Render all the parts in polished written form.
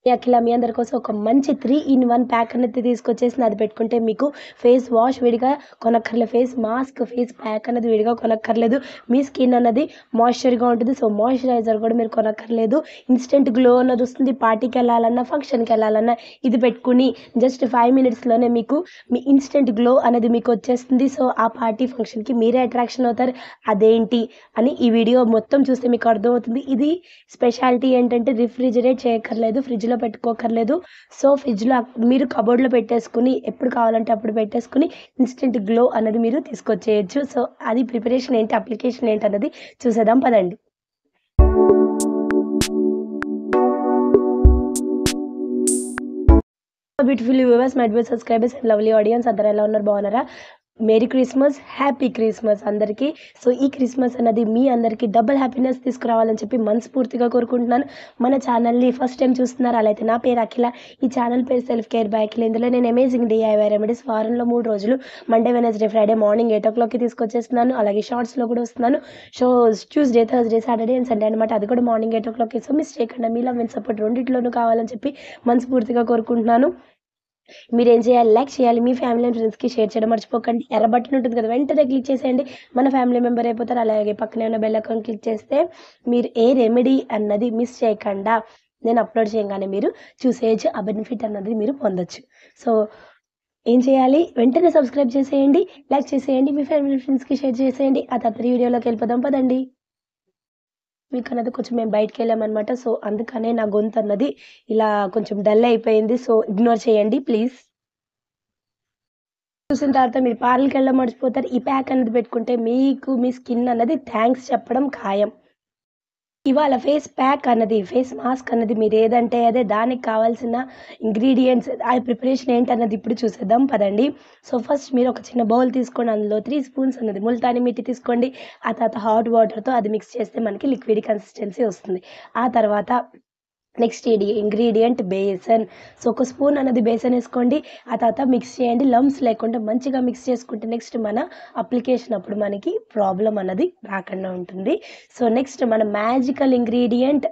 అఖిల మీ అందరి కోసం ఒక మంచి 3 ఇన్ 1 ప్యాక్ అనేది తీసుకొచ్చేసింది. అది పెట్టుకుంటే మీకు ఫేస్ వాష్ విడిగా కొనక్కర్లేదు, ఫేస్ మాస్క్, ఫేస్ ప్యాక్ అనేది విడిగా కొనక్కర్లేదు. మీ స్కిన్ అన్నది మాయిశ్చర్గా ఉంటుంది. సో మాయిశ్చరైజర్ కూడా మీరు కొనక్కర్లేదు. ఇన్స్టెంట్ గ్లో అన్నది వస్తుంది. పార్టీకి వెళ్ళాలన్నా, ఫంక్షన్కి వెళ్ళాలన్నా ఇది పెట్టుకుని జస్ట్ 5 మినిట్స్లోనే మీకు మీ ఇన్స్టెంట్ గ్లో అనేది మీకు వచ్చేస్తుంది. సో ఆ పార్టీ ఫంక్షన్కి మీరే అట్రాక్షన్ అవుతారు. అదేంటి అని ఈ వీడియో మొత్తం చూస్తే మీకు అర్థమవుతుంది. ఇది స్పెషాలిటీ ఏంటంటే రిఫ్రిజిరేట్ చేయక్కర్లేదు, ఫ్రిడ్జ్లో పెట్టుకోకర్లేదు. సో ఫ్రిడ్జ్లో మీరు కబోర్డ్లో పెట్టేసుకుని ఎప్పుడు కావాలంటే అప్పుడు పెట్టేసుకుని ఇన్స్టెంట్ గ్లో అనేది మీరు తీసుకొచ్చేయచ్చు. సో అది ప్రిపరేషన్ ఏంటి, అప్లికేషన్ ఏంటి అన్నది చూసేద్దాం పదండి. Beautiful viewers, my dear subscribers and lovely audience, అందరూ ఎలా ఉన్నారు, బాగున్నారా? మేరీ క్రిస్మస్, హ్యాపీ క్రిస్మస్ అందరికీ. సో ఈ క్రిస్మస్ అనేది మీ అందరికీ డబుల్ హ్యాపీనెస్ తీసుకురావాలని చెప్పి మనస్ఫూర్తిగా కోరుకుంటున్నాను. మన ఛానల్ని ఫస్ట్ టైం చూస్తున్నారు, అలా అయితే నా పేరు అఖిల, ఈ ఛానల్ పేరు సెల్ఫ్ కేర్ బై అఖిల. ఇందులో నేను అమేజింగ్ DIY రెమెడీస్ వారంలో 3 రోజులు మండే, వెనస్డే, ఫ్రైడే మార్నింగ్ 8 o'clockకి తీసుకొచ్చేస్తున్నాను. అలాగే షార్ట్స్లో కూడా వస్తున్నాను. So Tuesday, Thursday, Saturday and Sunday అనమాట, అది కూడా మార్నింగ్ 8 o'clockకి. సో మిస్ చేయకుండా మీ లవ్ అండ్ సపోర్ట్ రెండింటిలోనూ కావాలని చెప్పి మనస్ఫూర్తిగా కోరుకుంటున్నాను. మీరేం చేయాలి, లైక్ చేయాలి, మీ ఫ్యామిలీ అండ్ ఫ్రెండ్స్కి షేర్ చేయడం మర్చిపోకండి. ఎర్ర బటన్ ఉంటుంది కదా, వెంటనే క్లిక్ చేసేయండి, మన ఫ్యామిలీ మెంబర్ అయిపోతారు. అలాగే పక్కనే ఉన్న బెల్ ఐకాన్ క్లిక్ చేస్తే మీరు ఏ రెమెడీ అన్నది మిస్ చేయకుండా నేను అప్లోడ్ చేయగానే మీరు చూసేయచ్చు, ఆ బెనిఫిట్ అన్నది మీరు పొందొచ్చు. సో ఏం చేయాలి, వెంటనే సబ్స్క్రైబ్ చేసేయండి, లైక్ చేసేయండి, మీ ఫ్యామిలీ ఫ్రెండ్స్కి షేర్ చేసేయండి. ఆ తర్వాత వీడియోలోకి వెళ్ళిపోదాం పదండి. వీక్ అన్నది కొంచెం మేము బయటకు వెళ్ళామన్నమాట. సో అందుకనే నా గొంతు అన్నది ఇలా కొంచెం డల్ అయిపోయింది. సో ఇగ్నోర్ చేయండి ప్లీజ్. చూసిన తర్వాత మీరు పార్లర్కి వెళ్ళడం మర్చిపోతారు. ఈ ప్యాక్ అనేది పెట్టుకుంటే మీకు మీ స్కిన్ అన్నది థ్యాంక్స్ చెప్పడం ఖాయం. ఇవాళ ఫేస్ ప్యాక్ అన్నది, ఫేస్ మాస్క్ అన్నది మీరు ఏదంటే అదే, దానికి కావాల్సిన ఇంగ్రీడియంట్స్, ఆ ప్రిపరేషన్ ఏంటన్నది ఇప్పుడు చూసేద్దాం పదండి. సో ఫస్ట్ మీరు ఒక చిన్న బౌల్ తీసుకోండి, అందులో 3 స్పూన్స్ అన్నది ముల్తాని మిట్టి తీసుకోండి. ఆ తర్వాత హాట్ వాటర్తో అది మిక్స్ చేస్తే మనకి లిక్విడ్ కన్సిస్టెన్సీ వస్తుంది. ఆ తర్వాత నెక్స్ట్ ఇంగ్రీడియంట్ బేసన్. సో ఒక స్పూన్ అన్నది బేసన్ వేసుకోండి. ఆ తర్వాత మిక్స్ చేయండి, లంప్స్ లేకుండా మంచిగా మిక్స్ చేసుకుంటే నెక్స్ట్ మన అప్లికేషన్ అప్పుడు మనకి ప్రాబ్లం అన్నది రాకుండా ఉంటుంది. సో నెక్స్ట్ మన మ్యాజికల్ ఇంగ్రీడియంట్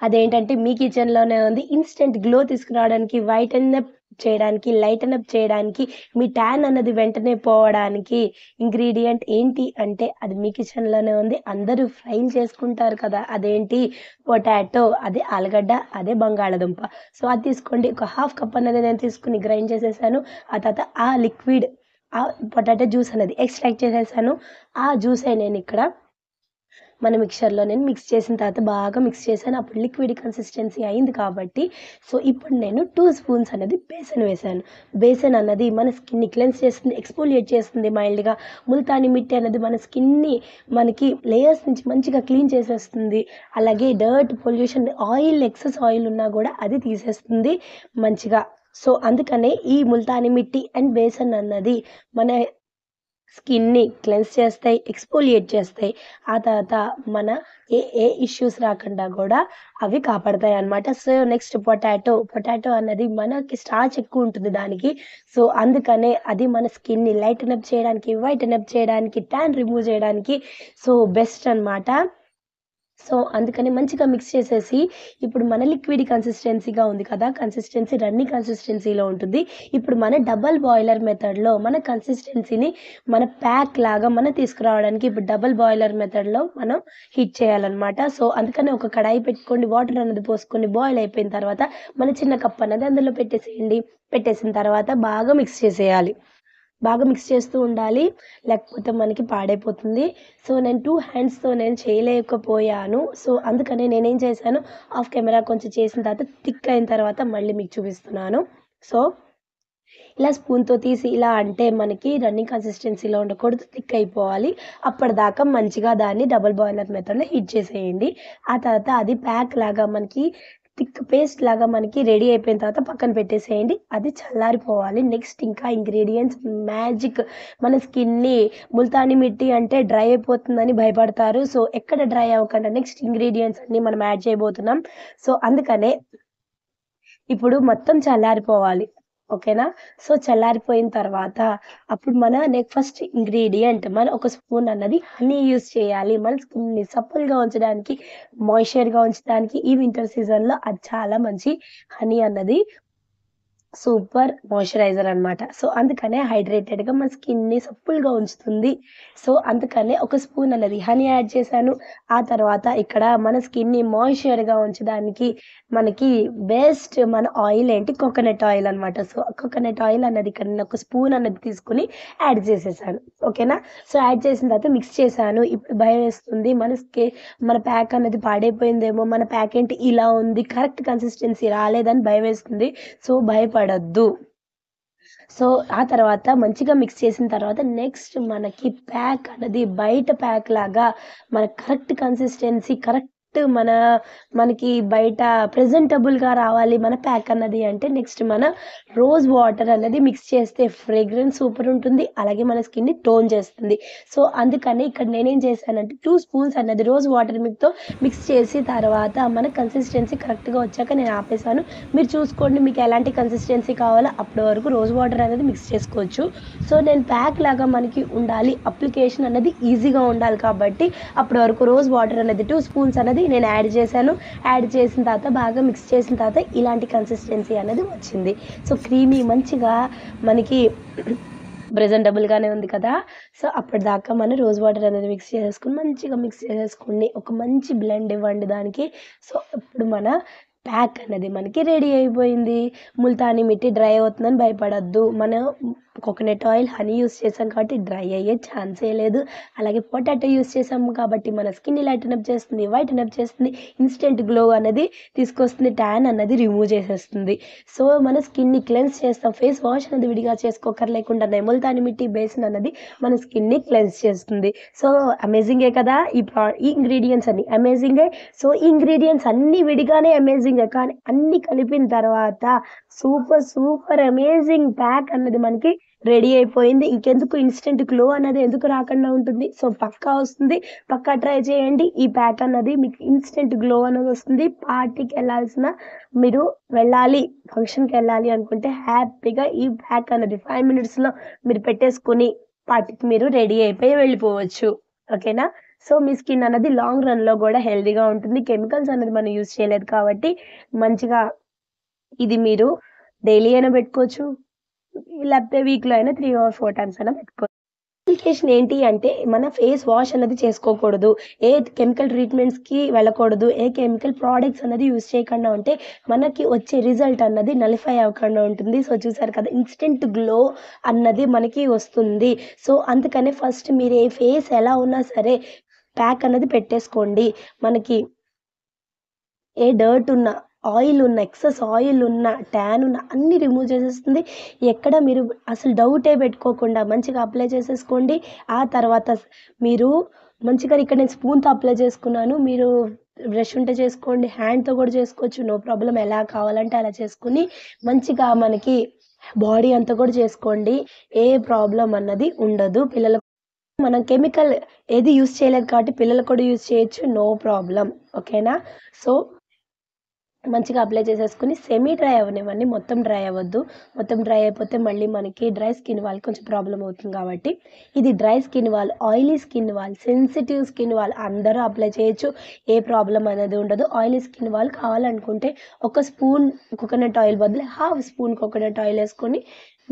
అదేంటంటే మీ కిచెన్లోనే ఉంది. ఇన్స్టెంట్ గ్లో తీసుకురావడానికి, వైటన్ అప్ చేయడానికి, లైటన్ అప్ చేయడానికి, మీ ట్యాన్ అన్నది వెంటనే పోవడానికి ఇంగ్రీడియంట్ ఏంటి అంటే అది మీ కిచెన్లోనే ఉంది. అందరూ ఫ్రై చేసుకుంటారు కదా, అదేంటి, పొటాటో, అదే ఆలుగడ్డ, అదే బంగాళదుంప. సో అది తీసుకోండి. ఒక హాఫ్ కప్ అన్నది నేను తీసుకుని గ్రైండ్ చేసేసాను. ఆ తర్వాత ఆ లిక్విడ్, ఆ పొటాటో జ్యూస్ అనేది ఎక్స్ట్రాక్ట్ చేసేసాను. ఆ జ్యూసే నేను ఇక్కడ మన మిక్చర్లో నేను మిక్స్ చేసిన తర్వాత బాగా మిక్స్ చేశాను. అప్పుడు లిక్విడ్ కన్సిస్టెన్సీ అయింది కాబట్టి సో ఇప్పుడు నేను 2 స్పూన్స్ అనేది బేసన్ వేసాను. బేసన్ అన్నది మన స్కిన్ని క్లెన్స్ చేస్తుంది, ఎక్స్ఫోలియేట్ చేస్తుంది మైల్డ్గా. ముల్తాని మిట్టి అనేది మన స్కిన్ని మనకి లేయర్స్ నుంచి మంచిగా క్లీన్ చేసేస్తుంది. అలాగే dirt, pollution, oil, excess oil ఉన్నా కూడా అది తీసేస్తుంది మంచిగా. సో అందుకనే ఈ ముల్తాని మిట్టి అండ్ బేసన్ అన్నది మన స్కిన్ని క్లెన్స్ చేస్తాయి, ఎక్స్ఫోలియేట్ చేస్తాయి. ఆ తర్వాత మన ఏ ఇష్యూస్ రాకుండా కూడా అవి కాపాడతాయి అన్నమాట. సో నెక్స్ట్ పొటాటో అన్నది మనకి స్టార్చ్ ఎక్కువ ఉంటుంది దానికి. సో అందుకనే అది మన స్కిన్ని లైటన్ అప్ చేయడానికి, వైటన్ అప్ చేయడానికి, ట్యాన్ రిమూవ్ చేయడానికి సో బెస్ట్ అన్నమాట. సో అందుకని మంచిగా మిక్స్ చేసేసి ఇప్పుడు మన లిక్విడ్ కన్సిస్టెన్సీగా ఉంది కదా, కన్సిస్టెన్సీ రన్నింగ్ కన్సిస్టెన్సీలో ఉంటుంది. ఇప్పుడు మన డబల్ బాయిలర్ మెథడ్లో మన కన్సిస్టెన్సీని మన ప్యాక్ లాగా మనం తీసుకురావడానికి ఇప్పుడు డబల్ బాయిలర్ మెథడ్లో మనం హీట్ చేయాలన్నమాట. సో అందుకని ఒక కడాయి పెట్టుకోండి, వాటర్ అనేది పోసుకొని బాయిల్ అయిపోయిన తర్వాత మన చిన్న కప్ అనేది అందులో పెట్టేసేయండి. పెట్టేసిన తర్వాత బాగా మిక్స్ చేసేయాలి, బాగా మిక్స్ చేస్తూ ఉండాలి, లేకపోతే మనకి పాడైపోతుంది. సో నేను 2 హ్యాండ్స్తో నేను చేయలేకపోయాను. సో అందుకనే నేనేం చేశాను, ఆఫ్ కెమెరా కొంచెం చేసిన తర్వాత థిక్ అయిన తర్వాత మళ్ళీ మీకు చూపిస్తున్నాను. సో ఇలా స్పూన్తో తీసి ఇలా అంటే మనకి రన్నింగ్ కన్సిస్టెన్సీలో ఉండకూడదు, థిక్ అయిపోవాలి. అప్పటిదాకా మంచిగా దాన్ని డబుల్ బాయిలర్ మెథడ్లో హీట్ చేసేయండి. ఆ తర్వాత అది ప్యాక్ లాగా మనకి థిక్ పేస్ట్ లాగా మనకి రెడీ అయిపోయిన తర్వాత పక్కన పెట్టేసేయండి, అది చల్లారిపోవాలి. నెక్స్ట్ ఇంకా ఇంగ్రీడియంట్స్ మ్యాజిక్. మన స్కిన్ని ముల్తాని మిట్టి అంటే డ్రై అయిపోతుందని భయపడతారు. సో ఎక్కడ డ్రై అవ్వకుండా నెక్స్ట్ ఇంగ్రీడియంట్స్ అన్ని మనం యాడ్ చేయబోతున్నాం. సో అందుకనే ఇప్పుడు మొత్తం చల్లారిపోవాలి. ఓకేనా. సో చల్లారిపోయిన తర్వాత అప్పుడు మన ఫస్ట్ ఇంగ్రీడియంట్ మన ఒక స్పూన్ అన్నది హనీ యూజ్ చేయాలి. మన స్కిన్ని సప్పుల్గా ఉంచడానికి, మాయిశ్చర్గా ఉంచడానికి ఈ వింటర్ సీజన్లో అది చాలా మంచి హనీ అన్నది సూపర్ మాయిశ్చరైజర్ అనమాట. సో అందుకనే హైడ్రేటెడ్‌గా మన స్కిన్‌ని సప్పుల్గా ఉంచుతుంది. సో అందుకనే ఒక స్పూన్ అన్నది హనీ యాడ్ చేశాను. ఆ తర్వాత ఇక్కడ మన స్కిన్‌ని మాయిశ్చర్‌గా ఉంచడానికి మనకి బెస్ట్ మన ఆయిల్ ఏంటి కోకోనట్ ఆయిల్ అనమాట. సో కోకోనట్ ఆయిల్ అన్నది ఇక్కడ నేను ఒక స్పూన్ అన్నది తీసుకొని యాడ్ చేసేసాను. ఓకేనా. సో యాడ్ చేసిన తర్వాత మిక్స్ చేశాను. ఇప్పుడు భయమేస్తుంది మన ప్యాక్ అన్నది పాడైపోయిందేమో, మన ప్యాక్ ఏంటి ఇలా ఉంది, కరెక్ట్ కన్సిస్టెన్సీ రాలేదని భయమేస్తుంది. సో భయపడొద్దు. సో ఆ తర్వాత మంచిగా మిక్స్ చేసిన తర్వాత నెక్స్ట్ మనకి ప్యాక్ అన్నది బయట ప్యాక్ లాగా కరెక్ట్ కన్సిస్టెన్సీ మనకి బయట ప్రెజెంటబుల్‌గా రావాలి మన ప్యాక్ అన్నది అంటే నెక్స్ట్ మన రోజ్ వాటర్ అన్నది మిక్స్ చేస్తే ఫ్రేగ్రెన్స్ సూపర్ ఉంటుంది. అలాగే మన స్కిన్‌ని టోన్ చేస్తుంది. సో అందుకని ఇక్కడ నేనేం చేశానంటే 2 స్పూన్స్ అన్నది రోజ్ వాటర్ మిక్స్ చేసి తర్వాత మన కన్సిస్టెన్సీ కరెక్ట్‌గా వచ్చాక నేను ఆపేసాను. మీరు చూసుకోండి మీకు ఎలాంటి కన్సిస్టెన్సీ కావాలో అప్పటి వరకు రోజ్ వాటర్ అనేది మిక్స్ చేసుకోవచ్చు. సో నేను ప్యాక్ లాగా మనకి ఉండాలి, అప్లికేషన్ అన్నది ఈజీగా ఉండాలి కాబట్టి అప్పటి వరకు రోజ్ వాటర్ అనేది 2 స్పూన్స్ అనేది నేను యాడ్ చేశాను. యాడ్ చేసిన తర్వాత బాగా మిక్స్ చేసిన తర్వాత ఇలాంటి కన్సిస్టెన్సీ అనేది వచ్చింది. సో క్రీమీ మంచిగా మనకి ప్రెజెంటబుల్‌గానే ఉంది కదా. సో అప్పటిదాకా మనం రోజ్ వాటర్ అనేది మంచిగా మిక్స్ చేసేసుకొని ఒక మంచి బ్లెండ్ ఇవ్వండి దానికి. సో ఇప్పుడు మన ప్యాక్ అనేది మనకి రెడీ అయిపోయింది. ముల్తానీ మిట్టి డ్రై అవుతుందని భయపడొద్దు. మనం కోకోనట్ ఆయిల్, హనీ యూజ్ చేసాం కాబట్టి డ్రై అయ్యే ఛాన్సే లేదు. అలాగే పొటాటో యూజ్ చేసాము కాబట్టి మన స్కిన్ని లైటన్ అప్ చేస్తుంది, వైటన్ అప్ చేస్తుంది, ఇన్స్టెంట్ గ్లో అనేది తీసుకొస్తుంది, ట్యాన్ అన్నది రిమూవ్ చేసేస్తుంది. సో మన స్కిన్ని క్లెన్స్ చేస్తాం. ఫేస్ వాష్ అనేది విడిగా చేసుకోకర్లేకుండానే ముల్తానీ మిట్టి బేసిన్ అన్నది మన స్కిన్ని క్లెన్స్ చేస్తుంది. సో అమేజింగే కదా. ఈ ఇంగ్రీడియంట్స్ అన్ని అమేజింగే. సో ఈ ఇంగ్రీడియంట్స్ అన్నీ విడిగానే అమేజింగే, కానీ అన్నీ కలిపిన తర్వాత సూపర్ అమేజింగ్ ప్యాక్ అన్నది మనకి రెడీ అయిపోయింది. ఇంకెందుకు ఇన్స్టెంట్ గ్లో అనేది ఎందుకు రాకుండా ఉంటుంది. సో పక్కా వస్తుంది, పక్కా ట్రై చేయండి. ఈ ప్యాక్ అన్నది మీకు ఇన్స్టెంట్ గ్లో అనేది వస్తుంది. పార్టీకి మీరు వెళ్ళాలి, ఫంక్షన్కి వెళ్ళాలి అనుకుంటే హ్యాపీగా ఈ ప్యాక్ అన్నది 5 మినిట్స్లో మీరు పెట్టేసుకొని పార్టీకి మీరు రెడీ అయిపోయి వెళ్ళిపోవచ్చు. ఓకేనా. సో మీ స్కిన్ అన్నది లాంగ్ రన్లో కూడా హెల్దీగా ఉంటుంది. కెమికల్స్ అనేది మనం యూజ్ చేయలేదు కాబట్టి మంచిగా ఇది మీరు డైలీ అయినా పెట్టుకోవచ్చు, లేకపోతే వీక్‌లో అయినా 3 ఆర్ 4 టైమ్స్ అయినా పెట్టుకోవచ్చు. అప్లికేషన్ ఏంటి అంటే మన ఫేస్ వాష్ అనేది చేసుకోకూడదు, ఏ కెమికల్ ట్రీట్మెంట్స్‌కి వెళ్ళకూడదు, ఏ కెమికల్ ప్రోడక్ట్స్ అనేది యూజ్ చేయకుండా ఉంటే మనకి వచ్చే రిజల్ట్ అన్నది నలిఫై అవ్వకుండా ఉంటుంది. సో చూసారు కదా ఇన్స్టెంట్ గ్లో అన్నది మనకి వస్తుంది. సో అందుకనే ఫస్ట్ మీరు ఏ ఫేస్ ఎలా ఉన్నా సరే ప్యాక్ అన్నది పెట్టేసుకోండి. మనకి ఏ డర్ట్ ఉన్నా, ఆయిల్ ఉన్న, ఎక్సెస్ ఆయిల్ ఉన్న, ట్యాన్ ఉన్న అన్నీ రిమూవ్ చేసేస్తుంది. ఎక్కడ మీరు అసలు డౌటే పెట్టుకోకుండా మంచిగా అప్లై చేసేసుకోండి. ఆ తర్వాత మీరు మంచిగా ఇక్కడ నేను స్పూన్‌తో అప్లై చేసుకున్నాను. మీరు బ్రష్ ఉంటే చేసుకోండి, హ్యాండ్‌తో కూడా చేసుకోవచ్చు. No problem. ఎలా కావాలంటే అలా చేసుకొని మంచిగా మనకి బాడీ అంతా కూడా చేసుకోండి. ఏ ప్రాబ్లమ్ అన్నది ఉండదు. మనం కెమికల్ ఏది యూజ్ చేయలేదు కాబట్టి పిల్లలకు కూడా యూజ్ చేయొచ్చు. No problem. ఓకేనా. సో మంచిగా అప్లై చేసేసుకొని సెమీ డ్రై అవ్వనివ్వండి, మొత్తం డ్రై అవ్వద్దు. మొత్తం డ్రై అయిపోతే మళ్ళీ మనకి డ్రై స్కిన్ వాళ్ళకి కొంచెం ప్రాబ్లమ్ అవుతుంది కాబట్టి ఇది డ్రై స్కిన్ వాళ్ళు, ఆయిలీ స్కిన్ వాళ్ళు, సెన్సిటివ్ స్కిన్ వాళ్ళు అందరూ అప్లై చేయొచ్చు. ఏ ప్రాబ్లమ్ అనేది ఉండదు. ఆయిలీ స్కిన్ వాళ్ళు కావాలనుకుంటే ఒక స్పూన్ కోకోనట్ ఆయిల్ బదులు హాఫ్ స్పూన్ కోకోనట్ ఆయిల్ వేసుకొని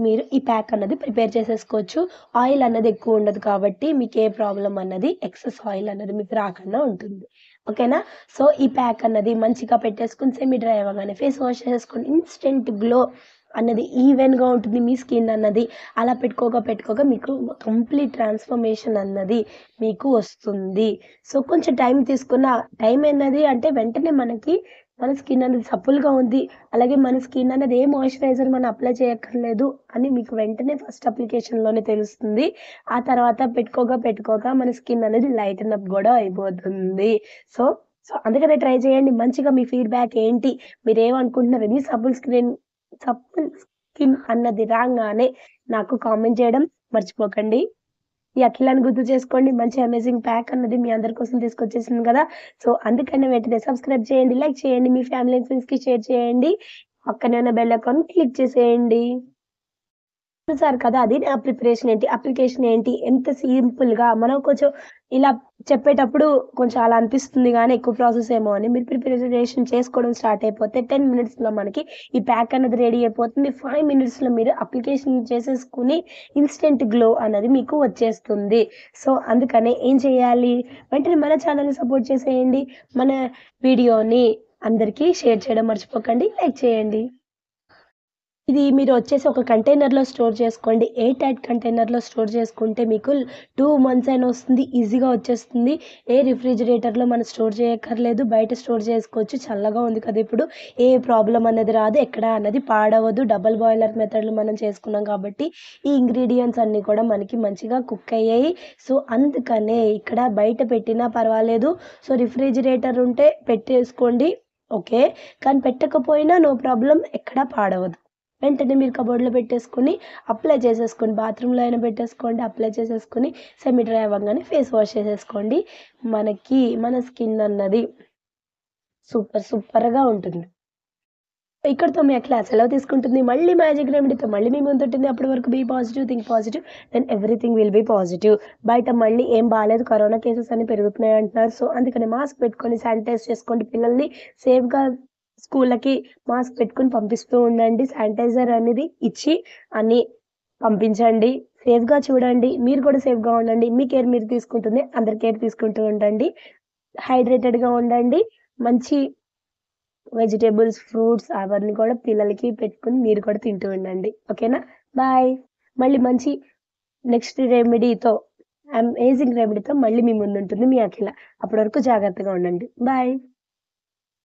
మీరు ఈ ప్యాక్ అన్నది ప్రిపేర్ చేసేసుకోవచ్చు. ఆయిల్ అన్నది ఎక్కువ ఉండదు కాబట్టి మీకు ఏ ప్రాబ్లమ్ అన్నది ఎక్సెస్ ఆయిల్ అన్నది మీకు రాకుండా ఉంటుంది. ఓకేనా. సో ఈ ప్యాక్ అన్నది మంచిగా పెట్టేసుకొని సెమీ డ్రై అవ్వగానే ఫేస్ వాష్ చేసేసుకొని ఇన్స్టెంట్ గ్లో అన్నది ఈవెన్‌గా ఉంటుంది మీ స్కిన్ అన్నది. అలా పెట్టుకోగా మీకు కంప్లీట్ ట్రాన్స్‌ఫర్మేషన్ అన్నది మీకు వస్తుంది. సో కొంచెం టైం తీసుకున్న టైం అన్నది అంటే వెంటనే మన స్కిన్ అనేది సప్పుల్గా ఉంది, అలాగే మన స్కిన్ అనేది ఏ మాయిశ్చరైజర్ మనం అప్లై చేయక్కర్లేదు అని మీకు వెంటనే ఫస్ట్ అప్లికేషన్‌లోనే తెలుస్తుంది. ఆ తర్వాత పెట్టుకోగా మన స్కిన్ అనేది లైటన్ అప్ కూడా అయిపోతుంది. సో అందుకనే ట్రై చేయండి. మంచిగా మీ ఫీడ్‌బ్యాక్ ఏంటి? మీరేమనుకుంటున్నారు? ఇది సప్పుల్ స్కిన్ అన్నది రాంగానే నాకు కామెంట్ చేయడం మర్చిపోకండి. ఈ అఖిలాన్ని గుర్తు చేసుకోండి. మంచి అమేజింగ్ ప్యాక్ అన్నది మీ అందరి కోసం తీసుకొచ్చేసింది కదా. సో అందుకనే వెంటనే సబ్స్క్రైబ్ చేయండి, లైక్ చేయండి, మీ ఫ్యామిలీ అండ్ ఫ్రెండ్స్‌కి షేర్ చేయండి. పక్కనే ఉన్న బెల్ ఐకాన్ క్లిక్ చేసేయండి. చూసారు కదా! అది నా ప్రిపరేషన్ ఏంటి, అప్లికేషన్ ఏంటి, ఎంత సింపుల్‌గా మనం కొంచెం ఇలా చెప్పేటప్పుడు కొంచెం అలా అనిపిస్తుంది గానీ, ఎక్కువ ప్రాసెస్ ఏమో అని. మీరు ప్రిపరేషన్ చేసుకోవడం స్టార్ట్ అయిపోతే 10 మినిట్స్‌లో మనకి ఈ ప్యాక్ అనేది రెడీ అయిపోతుంది. 5 మినిట్స్‌లో మీరు అప్లికేషన్ చేసేసుకొని ఇన్‌స్టంట్ గ్లో అనేది మీకు వచ్చేస్తుంది. సో, అందుకనే ఏం చేయాలి? వెంటనే మన ఛానెల్‌ని సపోర్ట్ చేసేయండి. మన వీడియోని అందరికీ షేర్ చేయడం మర్చిపోకండి. లైక్ చేయండి. ఇది మీరు వచ్చేసి ఒక కంటైనర్‌లో స్టోర్ చేసుకోండి. ఎయిర్ టైట్ కంటైనర్‌లో స్టోర్ చేసుకుంటే మీకు 2 మంత్స్ అయినా వస్తుంది. ఈజీగా వచ్చేస్తుంది. ఏ రిఫ్రిజిరేటర్‌లో మనం స్టోర్ చేయక్కర్లేదు. బయట స్టోర్ చేసుకోవచ్చు. చల్లగా ఉంది కదా ఇప్పుడు. ఏ ప్రాబ్లమ్ అనేది రాదు. ఎక్కడ అన్నది పాడవదు. డబుల్ బాయిలర్ మెథడ్‌లో మనం చేసుకున్నాం కాబట్టి ఈ ఇంగ్రీడియెంట్స్ అన్నీ కూడా మనకి మంచిగా కుక్ అయ్యాయి. సో, అందుకనే ఇక్కడ బయట పెట్టినా పర్వాలేదు. సో, రిఫ్రిజిరేటర్ ఉంటే పెట్టేసుకోండి. ఓకే. కానీ పెట్టకపోయినా నో ప్రాబ్లమ్. ఎక్కడ పాడవదు. వెంటనే మీరు కబోర్డ్‌లో పెట్టేసుకొని అప్లై చేసేసుకోండి. బాత్రూమ్‌లో అయినా పెట్టేసుకోండి. అప్లై చేసేసుకొని సెమీ డ్రై అవ్వంగానే ఫేస్ వాష్ చేసేసుకోండి. మనకి మన స్కిన్ అన్నది సూపర్‌గా ఉంటుంది. ఇక్కడితో మీ క్లాస్ సెలవు తీసుకుంటుంది. మళ్ళీ మ్యాజిక్ రెమెడీతో మళ్ళీ మీ ముందుంటుంది. అప్పటి వరకు be positive, think positive, then everything will be positive. బయట మళ్ళీ ఏం బాలేదు. కరోనా కేసెస్ అన్ని పెరుగుతున్నాయి అంటున్నారు. సో, అందుకని మాస్క్ పెట్టుకొని శానిటైజ్ చేసుకోండి. పిల్లల్ని సేఫ్‌గా స్కూళ్ళకి మాస్క్ పెట్టుకొని పంపిస్తూ ఉండండి. శానిటైజర్ అనేది ఇచ్చి అన్ని పంపించండి. సేఫ్‌గా చూడండి. మీరు కూడా సేఫ్‌గా ఉండండి. మీ కేర్ మీరు తీసుకుంటుంది. అందరి కేర్ తీసుకుంటూ ఉండండి. హైడ్రేటెడ్‌గా ఉండండి. మంచి వెజిటబుల్స్, ఫ్రూట్స్ అవన్నీ కూడా పిల్లలకి పెట్టుకొని మీరు కూడా తింటూ ఉండండి. ఓకేనా? బాయ్. మళ్ళీ మంచి నెక్స్ట్ రెమెడీతో అమేజింగ్ రెమెడీతో మళ్ళీ మీ ముందుంటుంది మీ అఖిల. అప్పటి వరకు జాగ్రత్తగా ఉండండి. బాయ్.